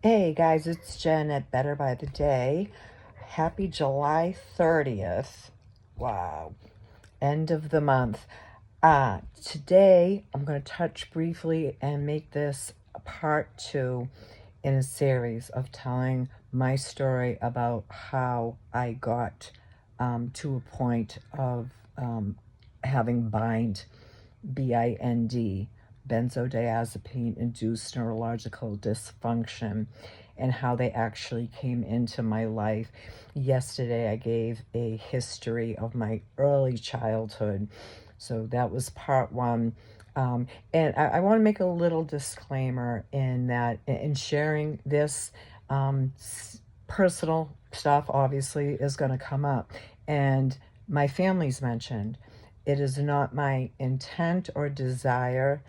Hey guys, it's Jen at Better by the Day. Happy July 30th. Wow. End of the month. Today I'm going to touch briefly and make this a part two in a series of telling my story about how I got to a point of having BIND, benzodiazepine induced neurological dysfunction, and how they actually came into my life. Yesterday, I gave a history of my early childhood. So that was part one. And I want to make a little disclaimer in that in sharing this personal stuff, obviously, is going to come up. And my family's mentioned. It is not my intent or desire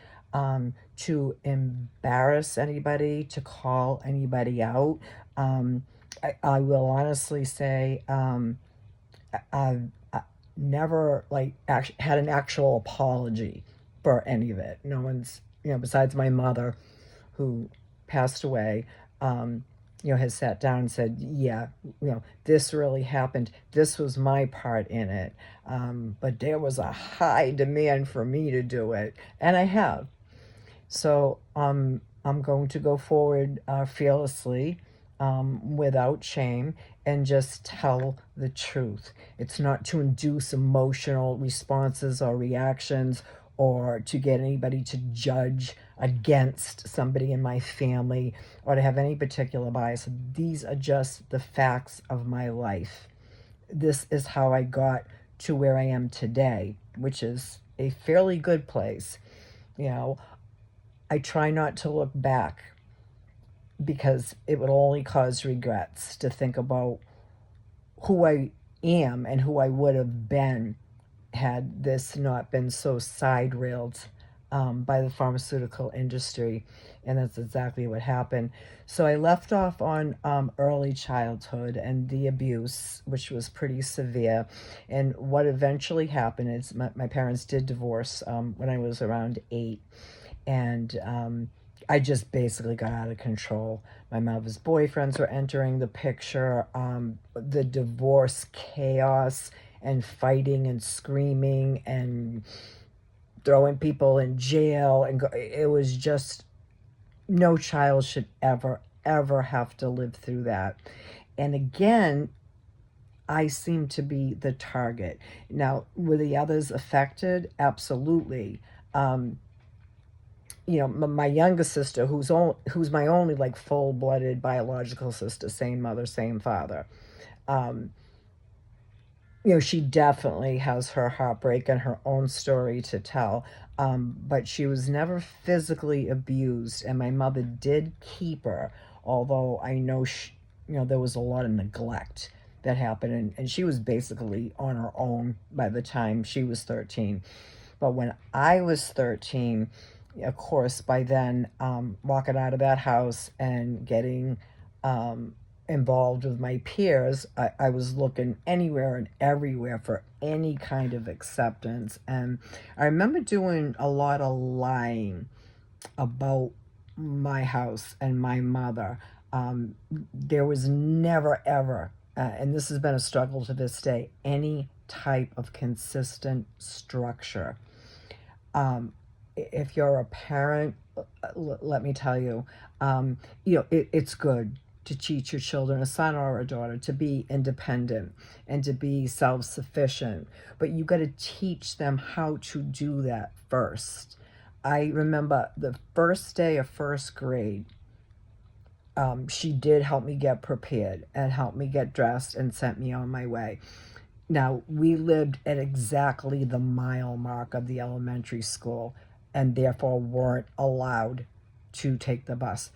to embarrass anybody, to call anybody out. I will honestly say I've never had an actual apology for any of it. No one's, besides my mother, who passed away, has sat down and said, yeah, this really happened. This was my part in it. But there was a high demand for me to do it. And I have. So I'm going to go forward fearlessly, without shame, and just tell the truth. It's not to induce emotional responses or reactions or to get anybody to judge against somebody in my family or to have any particular bias. These are just the facts of my life. This is how I got to where I am today, which is a fairly good place. You know, I try not to look back because it would only cause regrets to think about who I am and who I would have been had this not been so side railed by the pharmaceutical industry. And that's exactly what happened. So I left off on early childhood and the abuse, which was pretty severe. And what eventually happened is my parents did divorce when I was around 8. And I just basically got out of control. My mother's boyfriends were entering the picture. The divorce chaos and fighting and screaming and throwing people in jail. It was just, no child should ever have to live through that. And again, I seem to be the target. Now, were the others affected? Absolutely. My younger sister, who's my only like full-blooded biological sister, same mother, same father. Um, she definitely has her heartbreak and her own story to tell. But she was never physically abused, and my mother did keep her. Although I know there was a lot of neglect that happened, and she was basically on her own by the time she was 13. But when I was 13, of course, by then, walking out of that house and getting involved with my peers, I was looking anywhere and everywhere for any kind of acceptance. And I remember doing a lot of lying about my house and my mother. There was never, ever, and this has been a struggle to this day, any type of consistent structure. If you're a parent, let me tell you, it's good to teach your children, a son or a daughter, to be independent and to be self-sufficient. But you got to teach them how to do that first. I remember the first day of first grade, she did help me get prepared and help me get dressed and sent me on my way. Now, we lived at exactly the mile mark of the elementary school and therefore weren't allowed to take the bus.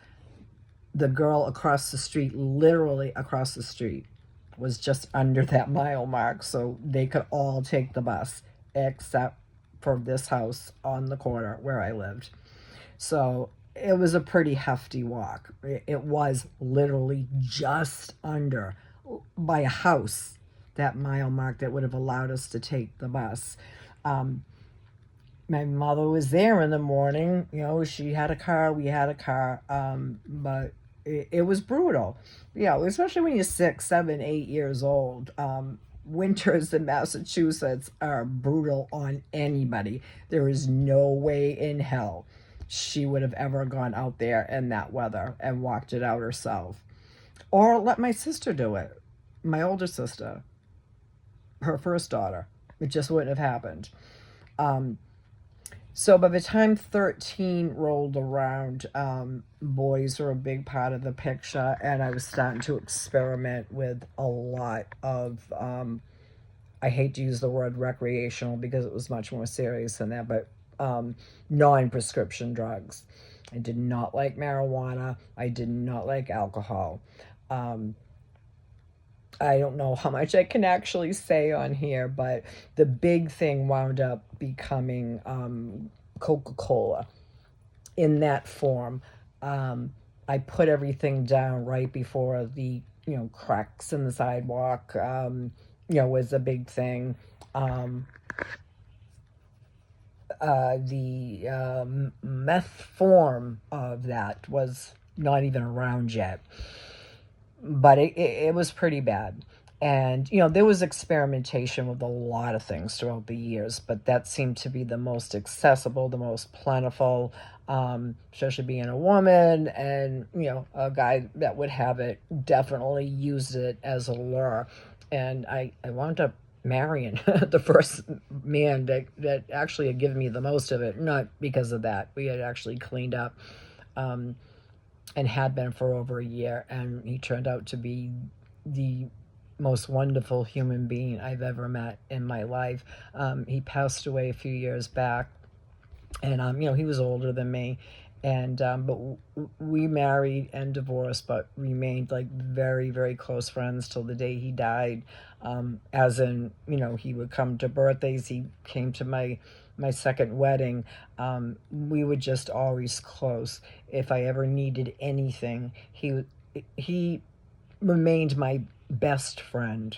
The girl across the street, literally across the street, was just under that mile mark, so they could all take the bus except for this house on the corner where I lived. So it was a pretty hefty walk. It was literally just under, by a house, that mile mark that would have allowed us to take the bus. My mother was there in the morning. She had a car, we had a car, but it was brutal. Especially when you're 6, 7, 8 years old. Winters in Massachusetts are brutal on anybody. There is no way in hell she would have ever gone out there in that weather and walked it out herself. Or let my sister do it, my older sister, her first daughter. It just wouldn't have happened. Um, so by the time 13 rolled around, boys were a big part of the picture, and I was starting to experiment with a lot of, I hate to use the word recreational because it was much more serious than that, but non prescription drugs. I did not like marijuana. I did not like alcohol. Um, I don't know how much I can actually say on here, but the big thing wound up becoming Coca Cola in that form. Um, I put everything down right before the cracks in the sidewalk. Was a big thing. Um, the meth form of that was not even around yet, but it was pretty bad. And there was experimentation with a lot of things throughout the years, but that seemed to be the most accessible, the most plentiful, especially being a woman and a guy that would have it definitely used it as a lure. And I wound up marrying the first man that actually had given me the most of it, not because of that. We had actually cleaned up. Um, and had been for over a year, and he turned out to be the most wonderful human being I've ever met in my life. He passed away a few years back, and he was older than me, and we married and divorced, but remained like very, very close friends till the day he died. As in, he would come to birthdays. He came to my second wedding. We were just always close. If I ever needed anything, he remained my best friend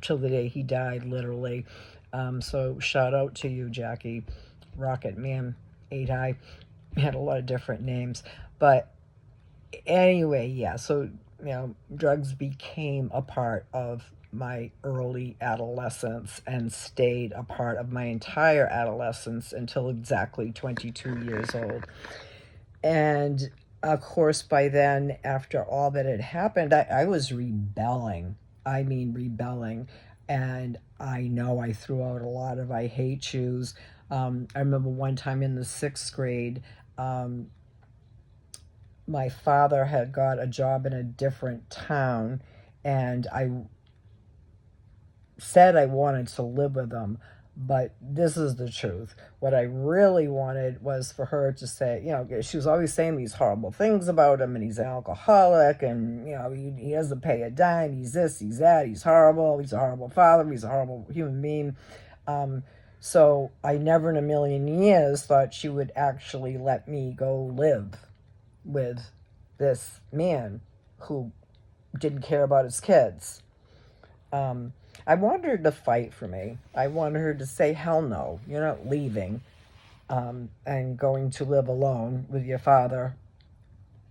till the day he died, literally. So shout out to you, Jackie, Rocket Man, 8 Eye. Had a lot of different names, but anyway, yeah. So drugs became a part of my early adolescence and stayed a part of my entire adolescence until exactly 22 years old. And of course, by then, after all that had happened, I was rebelling. I mean, rebelling. And I know I threw out a lot of I hate yous. I remember one time in the 6th grade, um, my father had got a job in a different town, and I said I wanted to live with him, but this is the truth. What I really wanted was for her to say, she was always saying these horrible things about him, and he's an alcoholic, and, he doesn't pay a dime, he's this, he's that, he's horrible, he's a horrible father, he's a horrible human being. So I never in a million years thought she would actually let me go live with this man who didn't care about his kids. I wanted her to fight for me. I wanted her to say, hell no, you're not leaving and going to live alone with your father,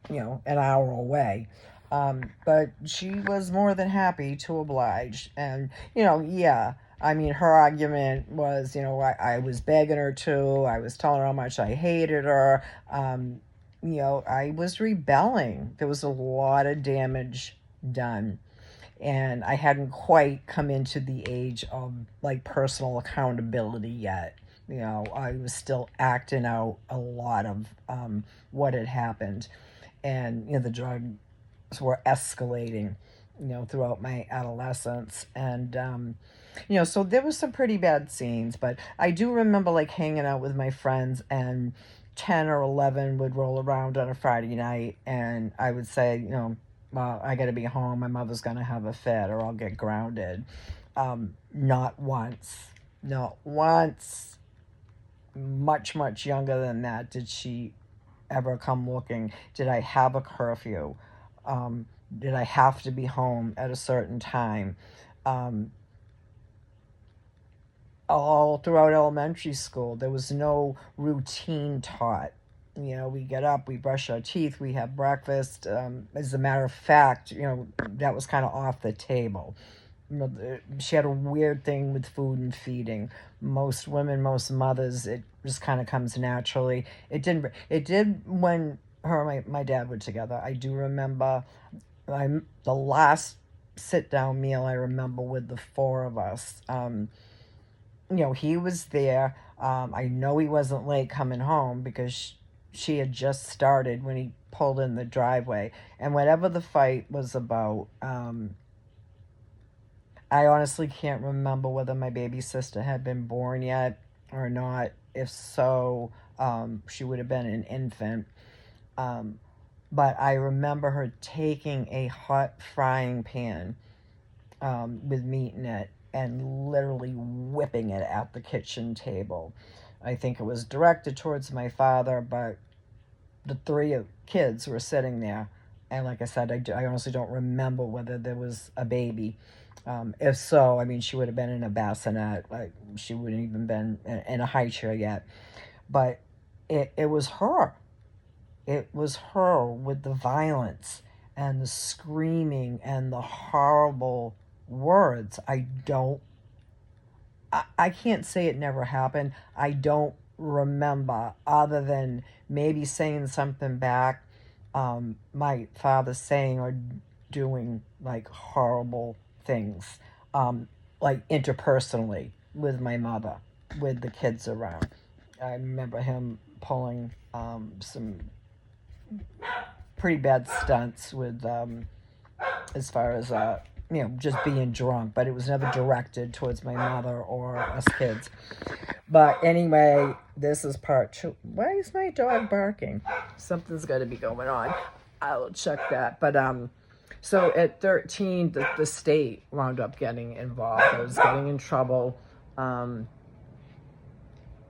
an hour away. But she was more than happy to oblige. And, yeah, I mean, her argument was, I was begging her to, I was telling her how much I hated her. I was rebelling. There was a lot of damage done. And I hadn't quite come into the age of like personal accountability yet. I was still acting out a lot of what had happened. And, the drugs were escalating, throughout my adolescence. And, so there was some pretty bad scenes, but I do remember like hanging out with my friends, and 10 or 11 would roll around on a Friday night, and I would say, well, I got to be home. My mother's going to have a fit, or I'll get grounded. Not once, not once, much, much younger than that, did she ever come looking. Did I have a curfew? Did I have to be home at a certain time? Um, all throughout elementary school, there was no routine taught. We get up, we brush our teeth, we have breakfast. As a matter of fact, that was kind of off the table. She had a weird thing with food and feeding. Most women, most mothers, it just kind of comes naturally. It didn't. It did when her and my dad were together. I do remember the last sit down meal I remember with the four of us. He was there. I know he wasn't late coming home because she had just started when he pulled in the driveway. And whatever the fight was about, I honestly can't remember whether my baby sister had been born yet or not. If so, she would have been an infant. But I remember her taking a hot frying pan with meat in it and literally whipping it at the kitchen table. I think it was directed towards my father, but the three kids were sitting there. And like I said, I honestly don't remember whether there was a baby. If so, I mean, she would have been in a bassinet. Like, she wouldn't even been in a high chair yet. But it was her. It was her with the violence and the screaming and the horrible words. I can't say it never happened. I don't remember, other than maybe saying something back, my father saying or doing like horrible things, like interpersonally with my mother, with the kids around. I remember him pulling some pretty bad stunts with, as far as just being drunk, but it was never directed towards my mother or us kids. But anyway, this is part two. Why is my dog barking? Something's got to be going on. I'll check that. But so at 13, the state wound up getting involved. I was getting in trouble.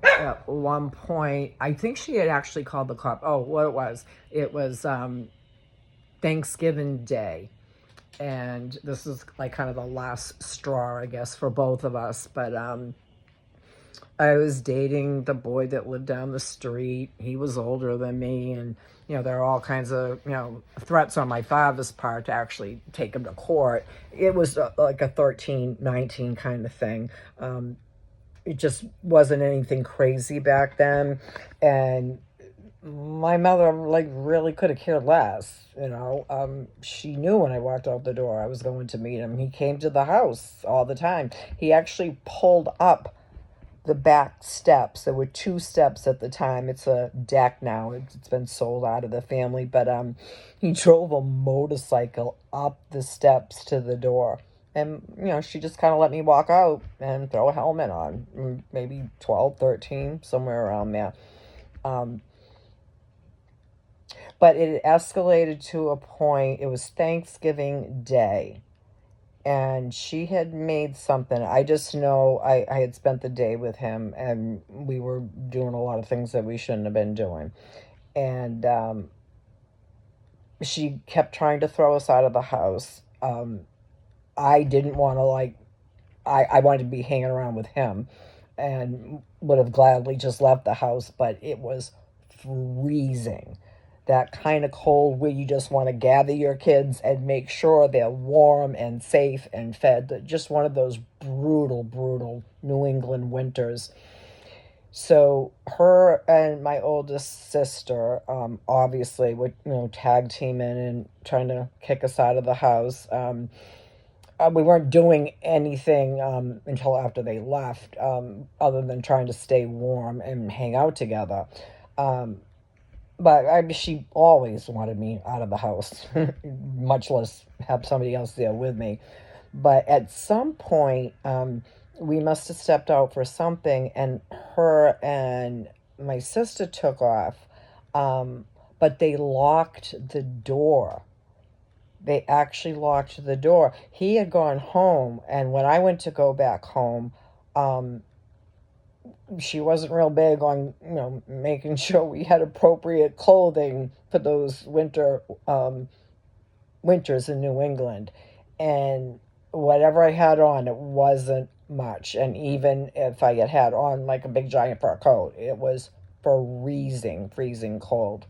At one point, I think she had actually called the cop. Oh, what it was Thanksgiving Day. And this is like kind of the last straw, I guess, for both of us. But I was dating the boy that lived down the street. He was older than me, and there are all kinds of threats on my father's part to actually take him to court. It was like a 13, 19 kind of thing. It just wasn't anything crazy back then, and my mother really could have cared less. She knew when I walked out the door I was going to meet him. He came to the house all the time. He actually pulled up the back steps. There were two steps at the time. It's a deck now. It's been sold out of the family, but he drove a motorcycle up the steps to the door. And, she just kind of let me walk out and throw a helmet on. Maybe 12, 13, somewhere around there. But it escalated to a point. It was Thanksgiving Day. And she had made something. I just know I had spent the day with him, and we were doing a lot of things that we shouldn't have been doing. And she kept trying to throw us out of the house. I didn't want to, I wanted to be hanging around with him and would have gladly just left the house, but it was freezing. That kind of cold where you just want to gather your kids and make sure they're warm and safe and fed. Just one of those brutal, brutal New England winters. So her and my oldest sister, obviously, would tag teaming and trying to kick us out of the house. We weren't doing anything until after they left, other than trying to stay warm and hang out together. But she always wanted me out of the house, much less have somebody else there with me. But at some point, we must have stepped out for something, and her and my sister took off, but they locked the door. They actually locked the door. He had gone home, and when I went to go back home, she wasn't real big on, making sure we had appropriate clothing for those winters in New England. And whatever I had on, it wasn't much. And even if I had on like a big giant fur coat, it was freezing cold.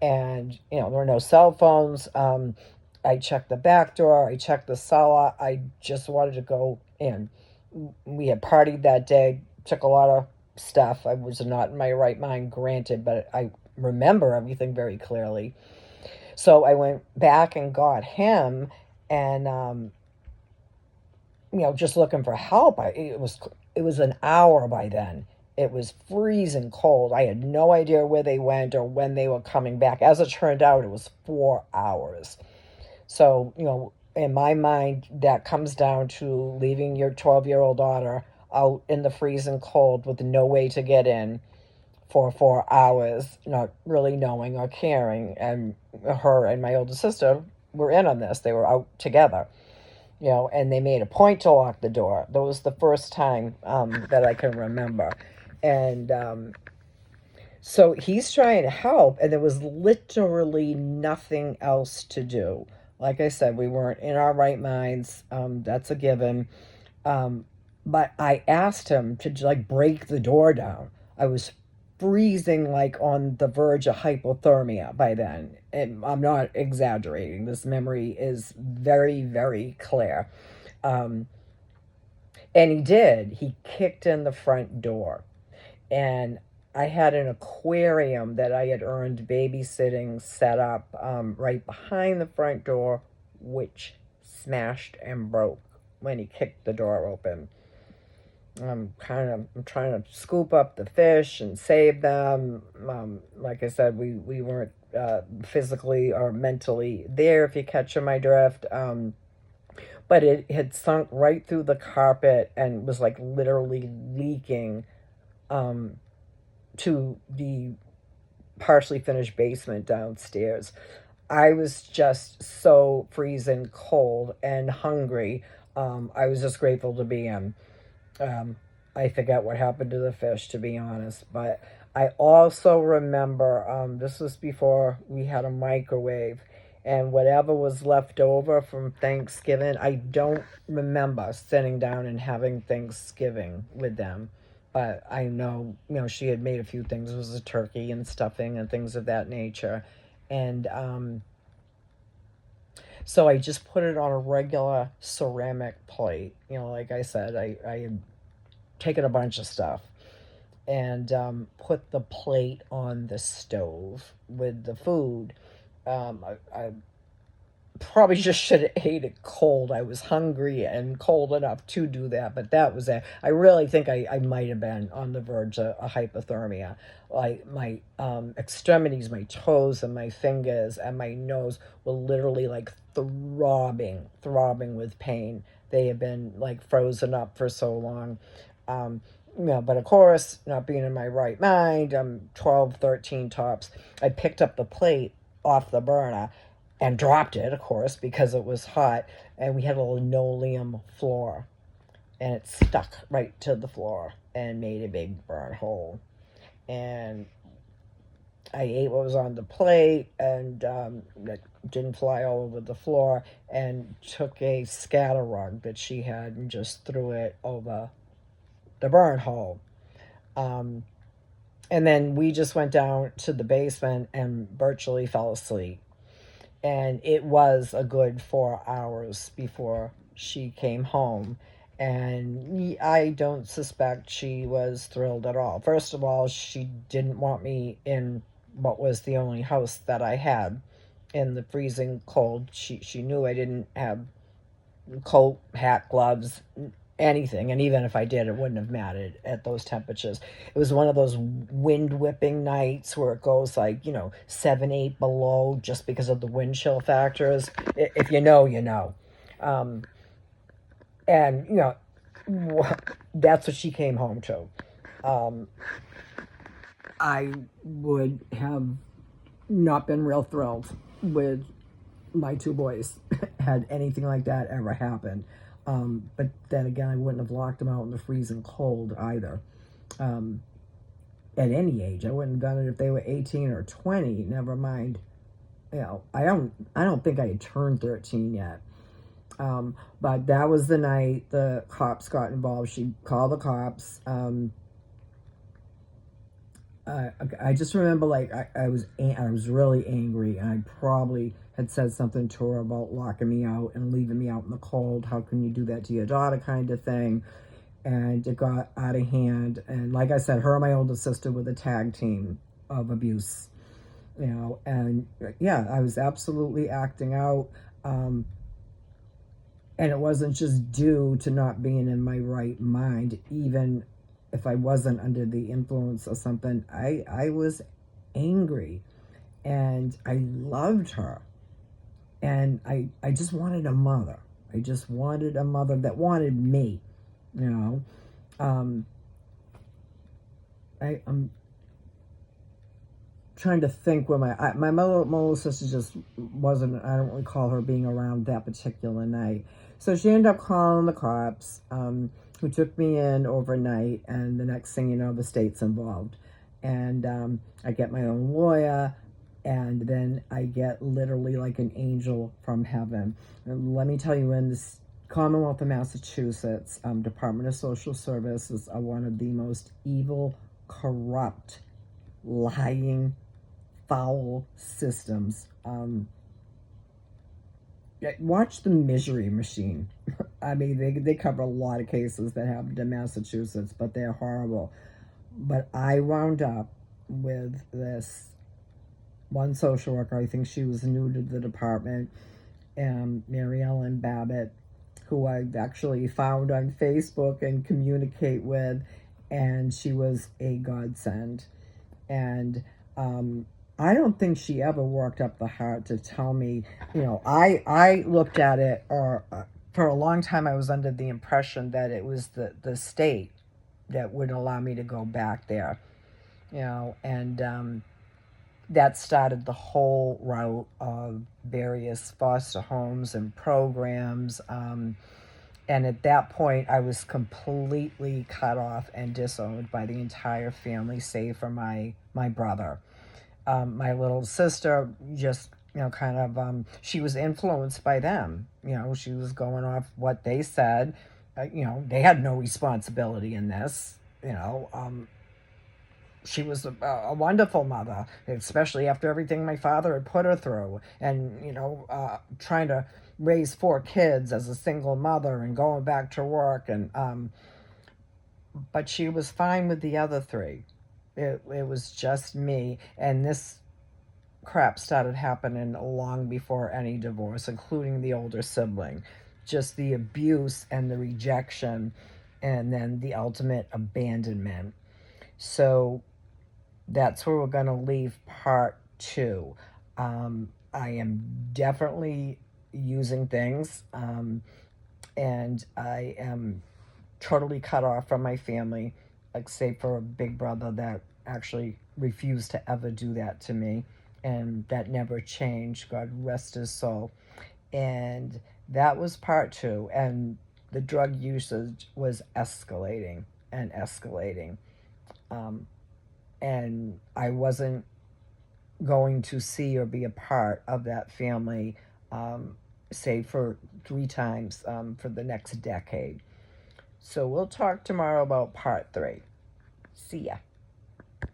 And, there were no cell phones. I checked the back door. I checked the cellar. I just wanted to go in. We had partied that day, took a lot of stuff. I was not in my right mind, granted, but I remember everything very clearly. So I went back and got him, and just looking for help. It was an hour by then. It was freezing cold. I had no idea where they went or when they were coming back. As it turned out, it was 4 hours. So, in my mind, that comes down to leaving your 12-year-old daughter out in the freezing cold with no way to get in for 4 hours, not really knowing or caring. And her and my older sister were in on this. They were out together, and they made a point to lock the door. That was the first time that I can remember. And so he's trying to help, and there was literally nothing else to do. Like I said, we weren't in our right minds. That's a given. But I asked him to like break the door down. I was freezing, like on the verge of hypothermia by then. And I'm not exaggerating. This memory is very, very clear. And he did. He kicked in the front door. And I had an aquarium that I had earned babysitting set up right behind the front door, which smashed and broke when he kicked the door open. I'm trying to scoop up the fish and save them. Like I said, we weren't physically or mentally there, if you catch my drift. But it had sunk right through the carpet and was like literally leaking to the partially finished basement downstairs. I was just so freezing cold and hungry. I was just grateful to be in. I forget what happened to the fish, to be honest. But I also remember, this was before we had a microwave, and whatever was left over from Thanksgiving, I don't remember sitting down and having Thanksgiving with them. But I know, she had made a few things. It was a turkey and stuffing and things of that nature. And so I just put it on a regular ceramic plate. Like I said, I had taken a bunch of stuff and put the plate on the stove with the food. I probably just should have ate it cold. I was hungry and cold enough to do that, but that was it. I really think I might have been on the verge of a hypothermia. Like my extremities, my toes and my fingers and my nose were literally like throbbing with pain. They had been like frozen up for so long. But of course, not being in my right mind, I'm 12, 13 tops. I picked up the plate off the burner and dropped it, of course, because it was hot. And we had a linoleum floor, and it stuck right to the floor and made a big burn hole. And I ate what was on the plate, and it didn't fly all over the floor, and took a scatter rug that she had and just threw it over the burn hole. And then we just went down to the basement and virtually fell asleep. And it was a good 4 hours before she came home. And I don't suspect she was thrilled at all. First of all, she didn't want me in what was the only house that I had in the freezing cold. She knew I didn't have coat, hat, gloves, anything. And even if I did, it wouldn't have mattered at those temperatures. It was one of those wind whipping nights where it goes like, 7, 8 below just because of the wind chill factors. If you know, you know. And, that's what she came home to. I would have not been real thrilled with my two boys had anything like that ever happened. But then again, I wouldn't have locked them out in the freezing cold either. At any age, I wouldn't have done it if they were 18 or 20. Never mind. I don't think I had turned 13 yet. But that was the night the cops got involved. She called the cops. I just remember like I was really angry, and I probably had said something to her about locking me out and leaving me out in the cold. How can you do that to your daughter, kind of thing. And it got out of hand. And like I said, her and my older sister were the tag team of abuse, and yeah, I was absolutely acting out. Um, and it wasn't just due to not being in my right mind. Even if I wasn't under the influence of something, I was angry, and I loved her. And I just wanted a mother. I just wanted a mother that wanted me, you know. Um, I'm trying to think where my little sister just wasn't. I don't recall her being around that particular night. So she ended up calling the cops, who took me in overnight, and the next thing you know, the state's involved, and I get my own lawyer, and then I get literally like an angel from heaven. And let me tell you, in this Commonwealth of Massachusetts, Department of Social Services are one of the most evil, corrupt, lying, foul systems. Watch The Misery Machine. I mean, they cover a lot of cases that happened in Massachusetts, but they're horrible. But I wound up with this one social worker. I think she was new to the department, Mary Ellen Babbitt, who I've actually found on Facebook and communicate with, and she was a godsend. And I don't think she ever worked up the heart to tell me, I looked at it, or for a long time I was under the impression that it was the state that would allow me to go back there, and that started the whole route of various foster homes and programs. And at that point, I was completely cut off and disowned by the entire family, save for my brother. My little sister just, she was influenced by them. She was going off what they said. They had no responsibility in this. She was a wonderful mother, especially after everything my father had put her through, and trying to raise 4 kids as a single mother and going back to work, and but she was fine with the other 3. It was just me, and this crap started happening long before any divorce, including the older sibling. Just the abuse and the rejection, and then the ultimate abandonment. So that's where we're going to leave part 2. I am definitely using things, and I am totally cut off from my family, except for a big brother that actually refused to ever do that to me, and that never changed. God rest his soul. And that was part 2, and the drug usage was escalating and escalating. And I wasn't going to see or be a part of that family, say for 3 times, for the next decade. So we'll talk tomorrow about part 3. See ya.